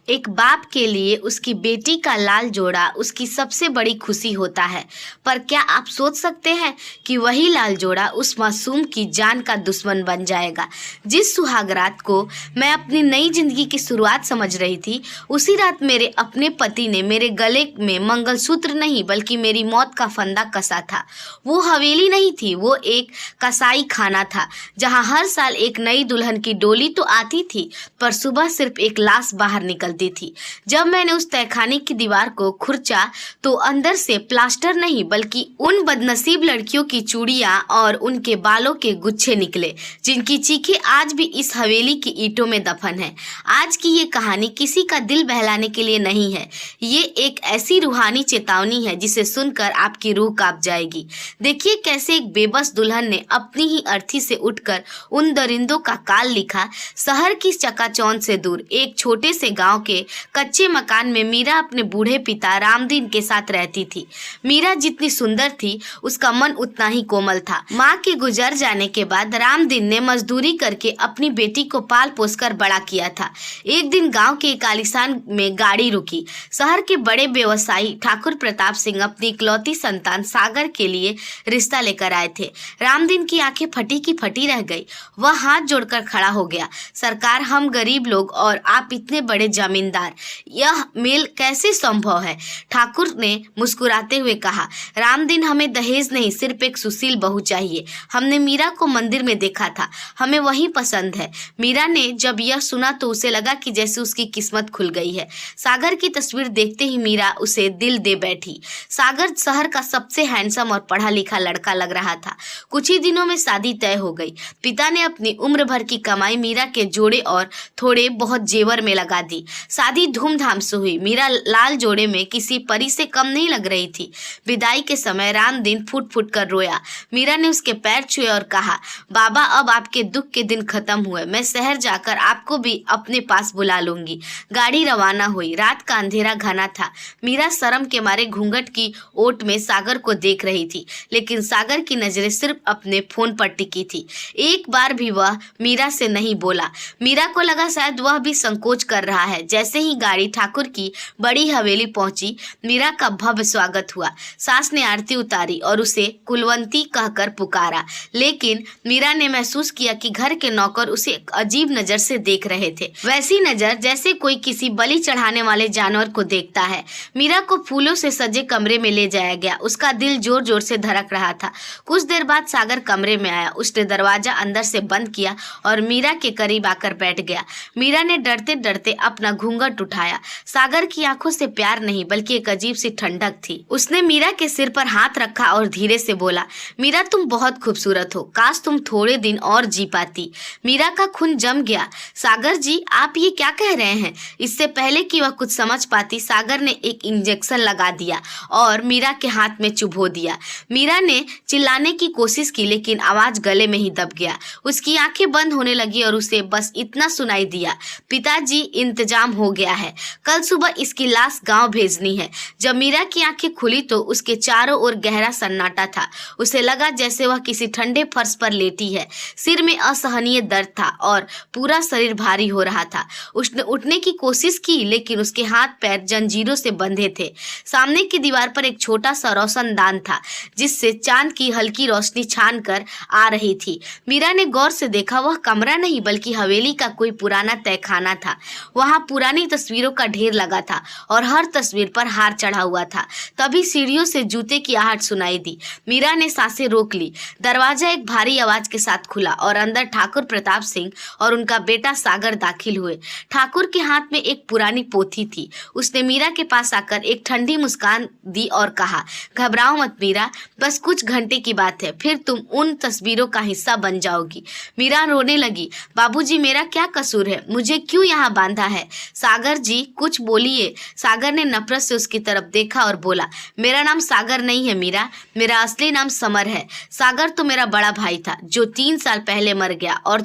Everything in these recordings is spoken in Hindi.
एक बाप के लिए उसकी बेटी का लाल जोड़ा उसकी सबसे बड़ी खुशी होता है। पर क्या आप सोच सकते हैं कि वही लाल जोड़ा उस मासूम की जान का दुश्मन बन जाएगा। जिस सुहाग रात को मैं अपनी नई जिंदगी की शुरुआत समझ रही थी, उसी रात मेरे अपने पति ने मेरे गले में मंगलसूत्र नहीं बल्कि मेरी मौत का फंदा कसा था। वो हवेली नहीं थी, वो एक कसाई खाना था, जहाँ हर साल एक नई दुल्हन की डोली तो आती थी, पर सुबह सिर्फ एक लाश बाहर निकलती थी। जब मैंने उस तहखाने की दीवार को खुरचा तो अंदर से प्लास्टर नहीं बल्कि उन बदनसीब लड़कियों की चूड़ियां और उनके बालों के गुच्छे निकले, जिनकी चीखें आज भी इस हवेली की ईंटों में दफन है। आज की ये कहानी किसी का दिल बहलाने के लिए नहीं है, ये एक ऐसी रूहानी चेतावनी है जिसे सुनकर आपकी रूह कांप जाएगी। देखिए कैसे एक बेबस दुल्हन ने अपनी ही अर्थी से उठकर उन दरिंदों का काल लिखा। शहर की चकाचौंध से दूर एक छोटे से गांव के कच्चे मकान में मीरा अपने बूढ़े पिता रामदीन के साथ रहती थी। मीरा जितनी सुंदर थी, उसका मन उतना ही कोमल था। माँ के गुजर जाने के बाद रामदीन ने मजदूरी करके अपनी बेटी को पाल पोसकर बड़ा किया था। एक दिन गांव के एक आलीशान में गाड़ी रुकी। शहर के बड़े व्यवसायी ठाकुर प्रताप सिंह अपनी इकलौती संतान सागर के लिए रिश्ता लेकर आए थे। रामदीन की आंखें फटी की फटी रह गई। वह हाथ जोड़कर खड़ा हो गया। सरकार, हम गरीब लोग और आप इतने बड़े जमींदार, यह मेल कैसे संभव है? ठाकुर ने मुस्कुराते हुए कहा, रामदीन, हमें दहेज नहीं, सिर्फ एक सुशील बहू चाहिए। हमने मीरा को मंदिर में देखा था, हमें वही पसंद है। मीरा ने जब यह सुना तो उसे लगा कि जैसे उसकी किस्मत खुल गई है। सागर की तस्वीर देखते ही मीरा उसे दिल दे बैठी। सागर शहर का सबसे हैंडसम और पढ़ा लिखा लड़का लग रहा था। कुछ ही दिनों में शादी तय हो गई। पिता ने अपनी उम्र भर की कमाई मीरा के जोड़े और थोड़े बहुत जेवर में लगा दी। शादी धूमधाम से हुई। मीरा लाल जोड़े में किसी परी से कम नहीं लग रही थी। विदाई के समय रामदीन फुट फुट कर रोया। मीरा ने उसके पैर छुए और कहा, बाबा, अब आपके दुख के दिन खत्म हुए। मैं शहर जाकर आपको भी अपने पास बुला लूंगी। गाड़ी रवाना हुई। रात का अंधेरा घना था। मीरा शर्म के मारे घूंघट की ओट में सागर को देख रही थी, लेकिन सागर की नजरें सिर्फ अपने फोन पर टिकी थी। एक बार भी वह मीरा से नहीं बोला। मीरा को लगा शायद वह भी संकोच कर रहा है। जैसे ही गाड़ी ठाकुर की बड़ी हवेली पहुंची, मीरा का भव्य स्वागत हुआ। सास ने आरती उतारी और उसे कुलवंती कहकर पुकारा, लेकिन मीरा ने महसूस किया कि घर के नौकर उसे एक अजीब नजर से देख रहे थे। वैसी नजर जैसे कोई किसी बलि चढ़ाने वाले जानवर को देखता है। मीरा को फूलों से सजे कमरे में ले जाया गया। उसका दिल जोर जोर से धड़क रहा था। कुछ देर बाद सागर कमरे में आया। उसने दरवाजा अंदर से बंद किया और मीरा के करीब आकर बैठ गया। मीरा ने डरते डरते अपना घूंघट उठाया। सागर की आंखों से प्यार नहीं बल्कि एक अजीब सी ठंडक थी। उसने मीरा के सिर पर हाथ रखा और धीरे से बोला, मीरा, तुम बहुत खूबसूरत हो। काश तुम थोड़े दिन और जी पाती। मीरा का खून जम गया। सागर जी, आप ये क्या कह रहे हैं? इससे पहले कि वह कुछ समझ पाती, सागर ने एक इंजेक्शन लगा दिया और मीरा के हाथ में चुभो दिया। मीरा ने चिल्लाने की कोशिश की, लेकिन आवाज गले में ही दब गया। उसकी आंखें बंद होने लगी और उसे बस इतना सुनाई दिया, पिताजी, इंतजाम हो गया है। कल सुबह इसकी लाश गांव भेजनी है। जब मीरा की आंखें खुली तो उसके चारों ओर गहरा सन्नाटा था। उसे लगा जैसे वह किसी ठंडे फर्श पर लेटी है। सिर में असहनीय दर्द था और पूरा शरीर भारी हो रहा था। उसने उठने की कोशिश की, लेकिन उसके हाथ पैर जंजीरों से बंधे थे। सामने की दीवार पर एक छोटा सा रोशनदान था, जिससे चांद की हल्की रोशनी छान कर आ रही थी। मीरा ने गौर से देखा, वह कमरा नहीं बल्कि हवेली का कोई पुराना तहखाना था। वहां पुरानी तस्वीरों का ढेर लगा था और हर तस्वीर पर हार चढ़ा हुआ था। तभी सीढ़ियों से जूते की आहट सुनाई दी। मीरा ने सांसें रोक ली। दरवाजा एक भारी आवाज के साथ खुला और अंदर ठाकुर प्रताप सिंह और उनका बेटा सागर दाखिल हुए। ठाकुर के हाथ में एक पुरानी पोथी थी। उसने मीरा के पास आकर एक ठंडी मुस्कान दी और कहा, घबराओ मत मीरा, बस कुछ घंटे की बात है, फिर तुम उन तस्वीरों का हिस्सा बन जाओगी। मीरा रोने लगी, बाबूजी, मेरा क्या कसूर है? मुझे क्यों यहाँ बांधा है? सागर जी, कुछ बोलिए। सागर ने नफरत से उसकी तरफ देखा और बोला, मेरा नाम सागर नहीं है मीरा, मेरा असली नाम समर है। सागर तो मेरा बड़ा भाई था जो 3 साल पहले मर गया, और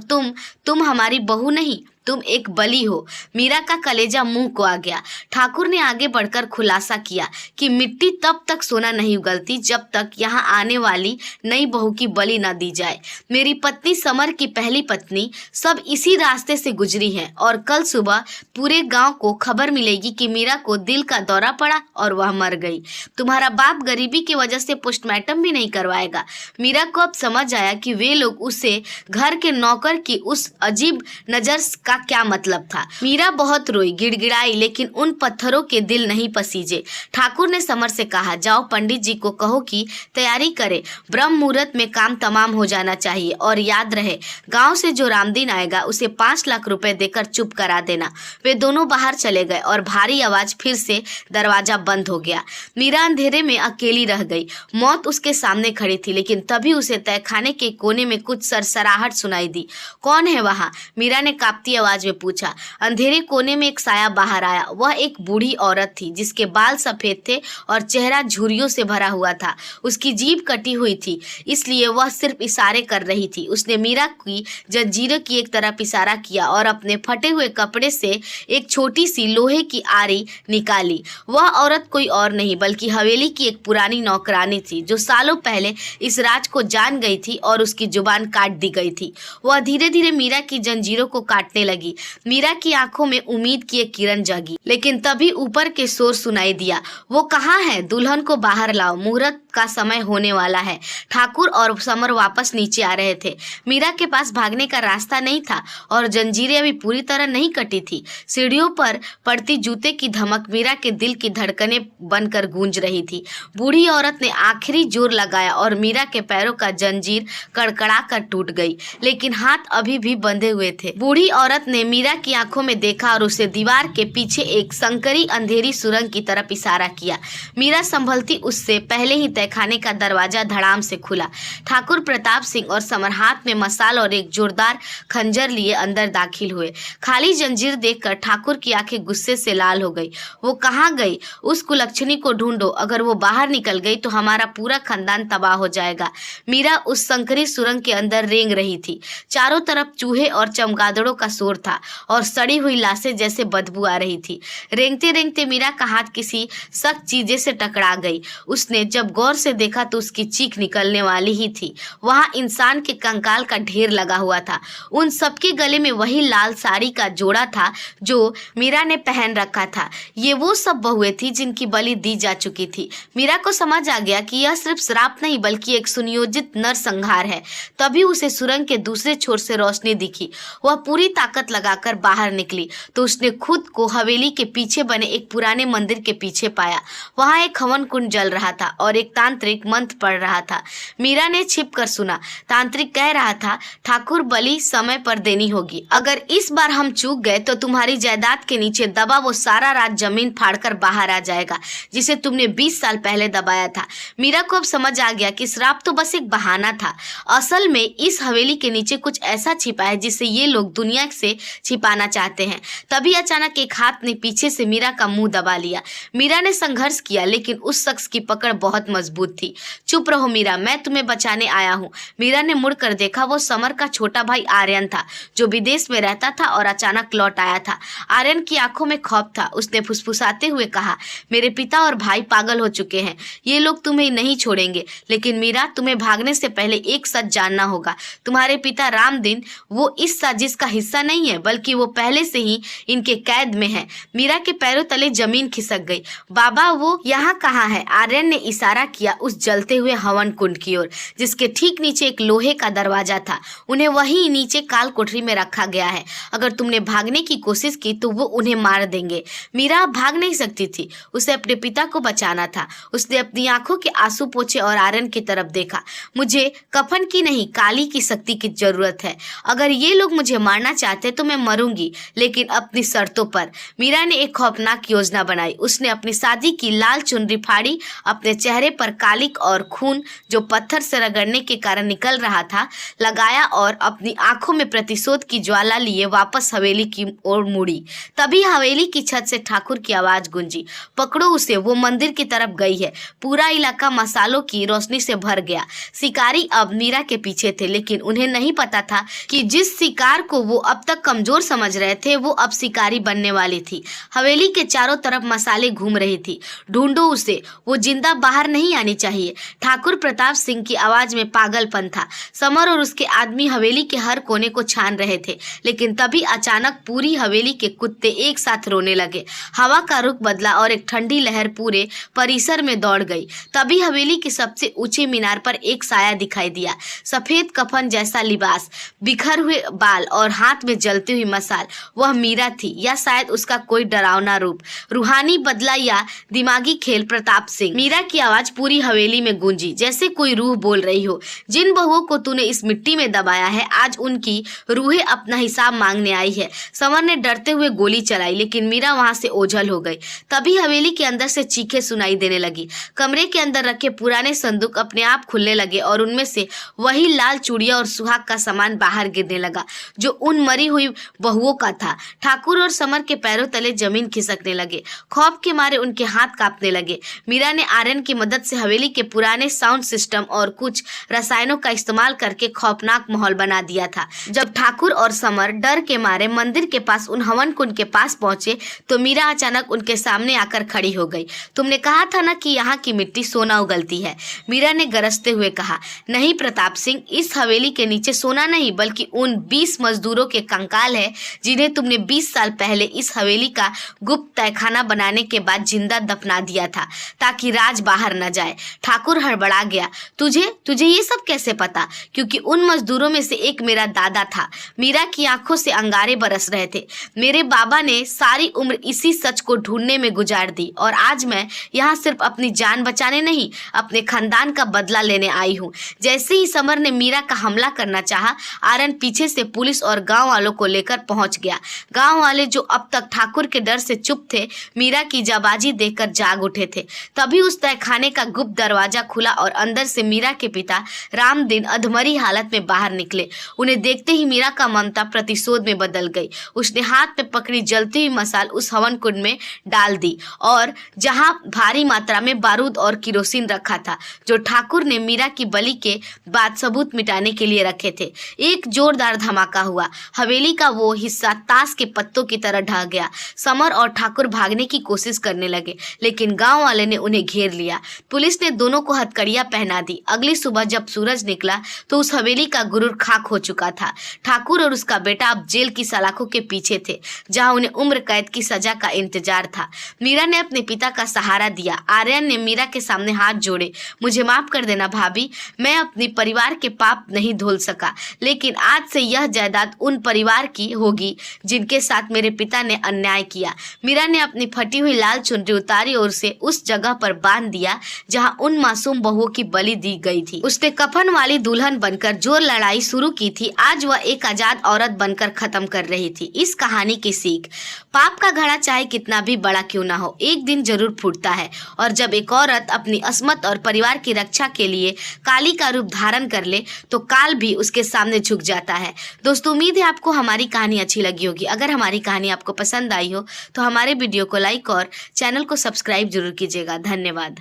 तुम हमारी बहू नहीं, तुम एक बलि हो। मीरा का कलेजा मुंह को आ गया। ठाकुर ने आगे बढ़कर खुलासा किया कि मिट्टी तब तक सोना नहीं उगलती जब तक यहाँ आने वाली नई बहू की बलि न दी जाए। मेरी पत्नी समर की पहली पत्नी सब इसी रास्ते से गुजरी हैं और कल सुबह पूरे गांव को खबर मिलेगी कि मीरा को दिल का दौरा पड़ा और वह मर गई। तुम्हारा बाप गरीबी की वजह से पोस्टमार्टम भी नहीं करवाएगा। मीरा को अब समझ आया कि वे लोग उसे घर के नौकर की उस अजीब नजर का क्या मतलब था। मीरा बहुत रोई, गिड़गिड़ाई, लेकिन उन पत्थरों के दिल नहीं पसीजे। ठाकुर ने समर से कहा, जाओ पंडित जी को कहो कि तैयारी करे, ब्रह्म मुहूर्त में काम तमाम हो जाना चाहिए। और याद रहे, गांव से जो रामदीन आएगा उसे 5 लाख रुपए देकर चुप करा देना। वे दोनों बाहर चले गए और भारी आवाज फिर से दरवाजा बंद हो गया। मीरा अंधेरे में अकेली रह गई। मौत उसके सामने खड़ी थी, लेकिन तभी उसे तहखाने के कोने में कुछ सरसराहट सुनाई दी। कौन है वहाँ? मीरा ने कांपती आवाज में पूछा। अंधेरे कोने में एक साया बाहर आया। वह एक बूढ़ी औरत थी जिसके बाल सफेद थे और चेहरा झुर्रियों से भरा हुआ था। उसकी जीभ कटी हुई थी, इसलिए वह सिर्फ इशारे कर रही थी। उसने मीरा की जंजीरों की एक तरफ इशारा किया और अपने फटे हुए कपड़े से एक छोटी सी लोहे की आरी निकाली। वह औरत कोई और नहीं बल्कि हवेली की एक पुरानी नौकरानी थी जो सालों पहले इस राज को जान गई थी और उसकी जुबान काट दी गई थी। वह धीरे धीरे मीरा की जंजीरों को काटने लगी। मीरा की आंखों में उम्मीद की एक किरण जगी, लेकिन तभी ऊपर के शोर सुनाई दिया। वो कहाँ है? दुल्हन को बाहर लाओ, मुहूर्त का समय होने वाला है। ठाकुर और समर वापस नीचे आ रहे थे। मीरा के पास भागने का रास्ता नहीं था और जंजीरें अभी पूरी तरह नहीं कटी थी। सीढ़ियों पर पड़ती जूते की धमक मीरा के दिल की धड़कनें बनकर गूंज रही थी। बूढ़ी औरत ने आखिरी जोर लगाया और मीरा के पैरों का जंजीर कड़कड़ा कर टूट गई, लेकिन हाथ अभी भी बंधे हुए थे। बूढ़ी औरत ने मीरा की आंखों में देखा और उसे दीवार के पीछे एक संकरी अंधेरी सुरंग की तरफ इशारा किया। मीरा संभलती उससे पहले ही तहखाने का दरवाजा धड़ाम से खुला। ठाकुर प्रताप सिंह और समर हाथ में मसाल और एक जोरदार खंजर लिए अंदर दाखिल हुए। खाली जंजीर देखकर ठाकुर की आंखें गुस्से से लाल हो गई। वो कहाँ गई? उस कुलक्षणी को ढूंढो। अगर वो बाहर निकल गई तो हमारा पूरा खानदान तबाह हो जाएगा। मीरा उस संकरी सुरंग के अंदर रेंग रही थी। चारों तरफ चूहे और चमगादड़ों का शोर था और सड़ी हुई लाशें जैसे बदबू आ रही थी। रेंगते रेंगते मीरा का हाथ किसी सख्त चीजे से टकरा गई। उसने जब गौर से देखा तो उसकी चीख निकलने वाली ही थी। वहां इंसान के कंकाल का ढेर लगा हुआ था। उन सबके गले में वही लाल साड़ी का जोड़ा था जो मीरा ने पहन रखा था। ये वो सब बहुएं थी जिनकी बलि दी जा चुकी थी। मीरा को समझ आ गया कि यह सिर्फ श्राप नहीं बल्कि एक सुनियोजित नरसंहार है। तभी उसे सुरंग के दूसरे छोर से रोशनी दिखी। वह पूरी ताकत लगाकर बाहर निकली तो उसने खुद को हवेली के पीछे बने एक पुराने मंदिर के पीछे पाया। वहां एक हवन कुंड जल रहा था और एक तांत्रिक मंत्र पढ़ रहा था। मीरा ने छिप कर सुना। तांत्रिक कह रहा था, ठाकुर बलि समय पर देनी होगी। अगर इस बार हम चूक गए तो तुम्हारी जायदाद के नीचे दबा वो सारा रात जमीन फाड़कर बाहर आ जाएगा जिसे तुमने 20 साल पहले दबाया था। मीरा को अब समझ आ गया कि श्राप तो बस एक बहाना था। असल में इस हवेली के नीचे कुछ ऐसा छिपा है जिसे ये लोग दुनिया से छिपाना चाहते हैं। तभी अचानक एक हाथ ने पीछे से मीरा का मुंह दबा लिया। मीरा ने संघर्ष किया लेकिन उस शख्स की पकड़ बहुत मजबूत थी। चुप रहो मीरा, मैं तुम्हें बचाने आया हूँ। मीरा ने मुड़कर देखा। वो समर का छोटा भाई आर्यन था जो विदेश में रहता था और अचानक लौट आया था। आर्यन की आंखों में खौफ था। उसने फुसफुसाते हुए कहा, मेरे पिता और भाई पागल हो चुके हैं। ये लोग तुम्हें नहीं छोड़ेंगे। लेकिन मीरा, तुम्हें भागने से पहले एक सच जानना होगा। तुम्हारे पिता रामदीन वो इस साजिश का हिस्सा नहीं है बल्कि वो पहले से ही इनके कैद में है। मीरा के पैरों तले जमीन खिसक गई। बाबा, वो यहाँ कहाँ है? आर्यन ने इशारा किया उस जलते हुए हवन कुंड की ओर जिसके ठीक नीचे एक लोहे का दरवाजा था। उन्हें वही नीचे काल कोठरी में रखा गया है। अगर तुमने भागने की कोशिश की तो वो उन्हें मार देंगे। मीरा भाग नहीं सकती थी। उसे अपने पिता को बचाना था। उसने अपनी आंखों के आंसू पोंछे और आर्यन की तरफ देखा। मुझे कफन की नहीं, काली की शक्ति की जरूरत है। अगर ये लोग मुझे मारना चाहते तो मैं मरूंगी, लेकिन अपनी शर्तों पर। मीरा ने एक खौफनाक योजना बनाई। उसने अपनी शादी की लाल चुनरी फाड़ी, अपने चेहरे पर कालिक और खून जो पत्थर से रगड़ने के कारण निकल रहा था लगाया और अपनी आंखों में प्रतिशोध की ज्वाला लिए वापस हवेली की ओर मुड़ी। तभी हवेली की छत से ठाकुर की आवाज गूंजी, पकड़ो उसे, वो मंदिर की तरफ गई है। पूरा इलाका मसालों की रोशनी से भर गया। शिकारी अब मीरा के पीछे थे, लेकिन उन्हें नहीं पता था कि जिस शिकार को वो अब तक तक कमजोर समझ रहे थे वो अब शिकारी बनने वाली थी। हवेली के चारों तरफ मसाले घूम रही थी। ढूंढो उसे, वो जिंदा बाहर नहीं आनी चाहिए। ठाकुर प्रताप सिंह की आवाज में पागलपन था। समर और उसके आदमी हवेली के हर कोने को छान रहे थे, लेकिन तभी अचानक पूरी हवेली के कुत्ते एक साथ रोने लगे। हवा का रुख बदला और एक ठंडी लहर पूरे परिसर में दौड़ गई। तभी हवेली के सबसे ऊंचे मीनार पर एक साया दिखाई दिया। सफेद कफन जैसा लिबास, बिखर हुए बाल और हाथ में जलती हुई मसाल। वह मीरा थी, या शायद उसका कोई डरावना रूप। रूहानी बदला या दिमागी खेल प्रताप सिंह। मीरा की आवाज पूरी हवेली में गूंजी, जैसे कोई रूह बोल रही हो। जिन बहुओं को तूने इस मिट्टी में दबाया है, आज उनकी रूहें अपना हिसाब मांगने आई है। समर ने डरते हुए गोली चलाई, लेकिन मीरा वहां से ओझल हो गई। तभी हवेली के अंदर से चीखें सुनाई देने लगी। कमरे के अंदर रखे पुराने संदूक अपने आप खुलने लगे और उनमें से वही लाल चूड़िया और सुहाग का सामान बाहर गिरने लगा, जो उन मरी हुई बहुओं का था। ठाकुर और समर के पैरों तले जमीन खिसकने लगे। खौफ के मारे उनके हाथ कांपने लगे। मीरा ने आयरन की मदद से हवेली के पुराने साउंड सिस्टम और कुछ रसायनों का इस्तेमाल करके खौफनाक माहौल बना दिया था। जब ठाकुर और समर डर के मारे मंदिर के पास उन हवन कुंड के पास पहुंचे तो मीरा अचानक उनके सामने आकर खड़ी हो गई। तुमने कहा था ना कि यहाँ की मिट्टी सोना उगलती है, मीरा ने गरजते हुए कहा। नहीं प्रताप सिंह, इस हवेली के नीचे सोना नहीं बल्कि उन 20 मजदूरों के कंकाल है जिन्हें तुमने 20 साल पहले इस हवेली का गुप्त तहखाना बनाने के बाद जिंदा दफना दिया था, ताकि राज बाहर न जाए। ठाकुर हड़बड़ा गया। तुझे ये सब कैसे पता? क्योंकि उन मजदूरों में से एक मेरा दादा था। मीरा की आंखों से अंगारे बरस रहे थे। मेरे बाबा ने सारी उम्र इसी सच को ढूंढने में गुजार दी और आज मैं यहाँ सिर्फ अपनी जान बचाने नहीं, अपने खानदान का बदला लेने आई हूँ। जैसे ही समर ने मीरा का हमला करना चाहा, आरन पीछे से पुलिस और गांव वालों को लेकर पहुंच गया। गांव वाले जो अब तक ठाकुर के डर से चुप थे, मीरा की जाबाजी देखकर जाग उठे थे। तभी उस तहखाने का गुप्त दरवाजा खुला और अंदर से मीरा के पिता रामदीन अधमरी हालत में बाहर निकले। उन्हें देखते ही मीरा का ममता प्रतिशोध में बदल गई। उसने हाथ में पकड़ी जलती हुई मसाल उस हवन कुंड में डाल दी, और जहां भारी मात्रा में बारूद और किरोसिन रखा था, जो ठाकुर ने मीरा की बलि के बाद सबूत मिटाने के लिए रखे थे। एक जोरदार धमाका हुआ। हवेली का वो हिस्सा ताश के पत्तों की तरह ढह गया। समर और ठाकुर भागने की कोशिश करने लगे, लेकिन गांव वाले ने उन्हें घेर लिया। पुलिस ने दोनों को हथकड़ियां पहना दी। अगली सुबह जब सूरज निकला तो उस हवेली का गुरूर खाक हो चुका था। ठाकुर और उसका बेटा अब जेल की सलाखों के पीछे थे, जहां उन्हें उम्र कैद की सजा का इंतजार था। मीरा ने अपने पिता का सहारा दिया। आर्यन ने मीरा के सामने हाथ जोड़े। मुझे माफ कर देना भाभी, मैं अपने परिवार के पाप नहीं धुल सका, लेकिन आज से यह जायदाद उन परिवार की होगी जिनके साथ मेरे पिता ने अन्याय किया। मीरा ने अपनी फटी हुई लाल चुनरी उतारी और उसे उस जगह पर बांध दिया जहां उन मासूम बहुओं की बलि दी गई थी। उसने कफन वाली दुल्हन बनकर जो लड़ाई शुरू की थी, आज वह एक आजाद औरत बनकर खत्म कर रही थी। इस कहानी की सीख, पाप का घड़ा चाहे कितना भी बड़ा क्यों ना हो, एक दिन जरूर फूटता है। और जब एक औरत अपनी अस्मत और परिवार की रक्षा के लिए काली का रूप धारण कर ले तो काल भी उसके सामने झुक जाता है। दोस्तों, उम्मीद है आपको हमारी कहानी अच्छी लगी होगी। अगर हमारी कहानी आपको पसंद आई हो तो हमारे वीडियो को लाइक और चैनल को सब्सक्राइब जरूर कीजिएगा। धन्यवाद।